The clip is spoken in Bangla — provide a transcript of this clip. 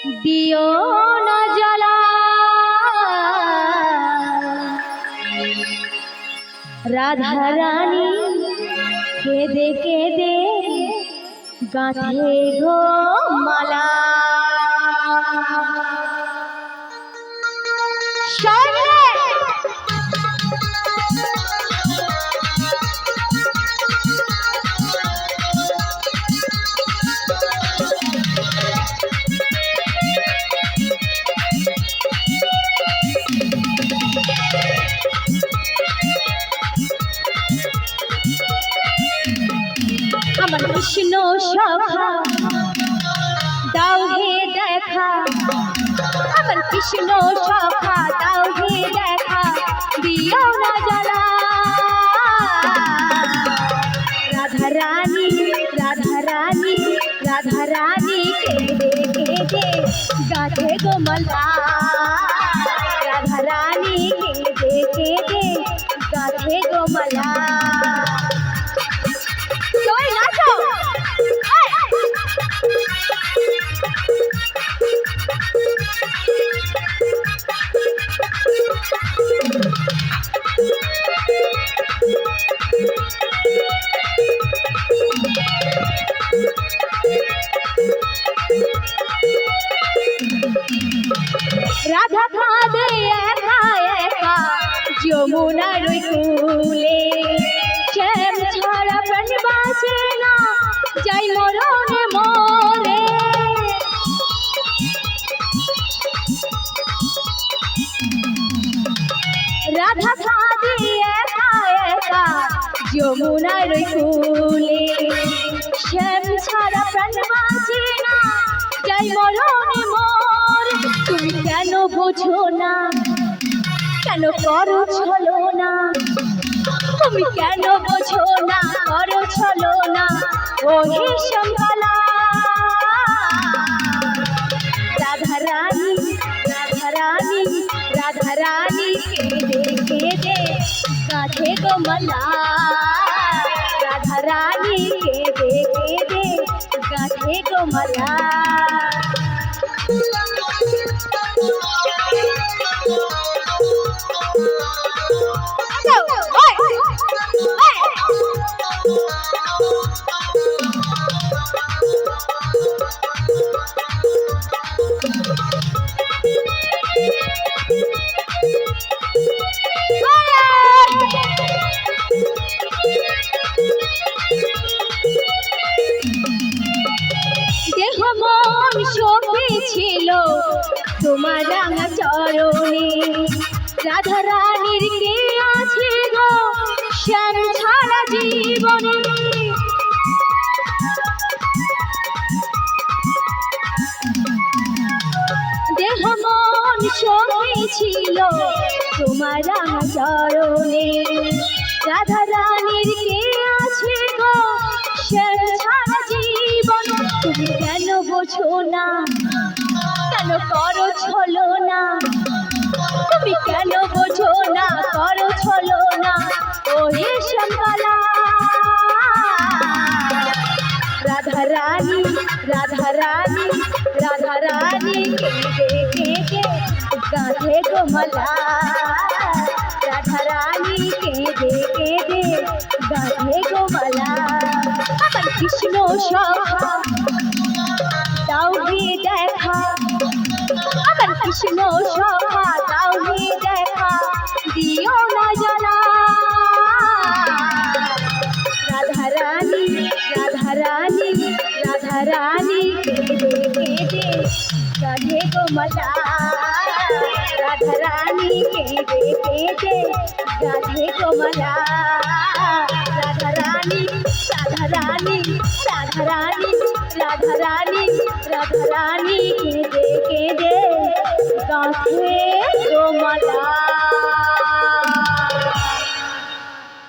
दियो न जला राधा रानी केदे केदे गाथे गो माला আমার কৃষ্ণ সখা দাও হে দেখা আমার কৃষ্ণ সখা দাও হে দেখা দিও না জ্বালা রাধা রানী রাধা রানী রাধা রানী কেঁদে কেঁদে গাথে গো মালা রাধা রানী কেঁদে কেঁদে গাথে গো মালা রাধা কাঁদে একা একা যমুনার কূলে শ্যাম ছাড়া প্রাণ বাঁচে না যাই মরণে মরে রাধা কাঁদে একা একা যমুনার কূলে শ্যাম ছাড়া প্রাণ বাঁচে না যাই মরণে মরে তুমি কেন বোঝো না কেন করো ছলো না তুমি কেন বোঝো না করো ছলো না ও হে শঙ্কলা রাধা রানী রাধা রানী রাধা রানী কেঁদে কেঁদে গাথে গো মালা রাধা রানী কেঁদে কেঁদে গাথে গো মালা দেহ মন শোকেছিল তোমার রাঙা চরণে রাধা রানীর কে আছে গো শ্যাম ছাড়া জীবনে দেহ মন শোকেছিল তোমার রাঙা চরণে রাধা রানীর কে আছে গো শ্যাম ছাড়া জীবন তুমি কেন বোঝো না কেন করো ছলো না তুমি কেন বোঝো না করো ছলো না ও হে শঙ্কলা রাধা রানী রাধা রানী রাধা রানী কেঁদে কেঁদে গাথে গো মালা রাধা রানী কেঁদে কেঁদে গাথে গো মালা আমার কৃষ্ণ সখা দাও হে দেখা আমার কৃষ্ণ সখা দাও হে দেখা দিও না জ্বালা রাধা রানী রাধা রানী রাধা রানী কেঁদে কেঁদে গাথে গো মালা রাধা রানী কেঁদে কেঁদে গাথে গো মালা রাধা রানী রাধা রানী রাধা রানী রাধা রানী রাধা রানী কেঁদে কেঁদে গাথে গো মালা।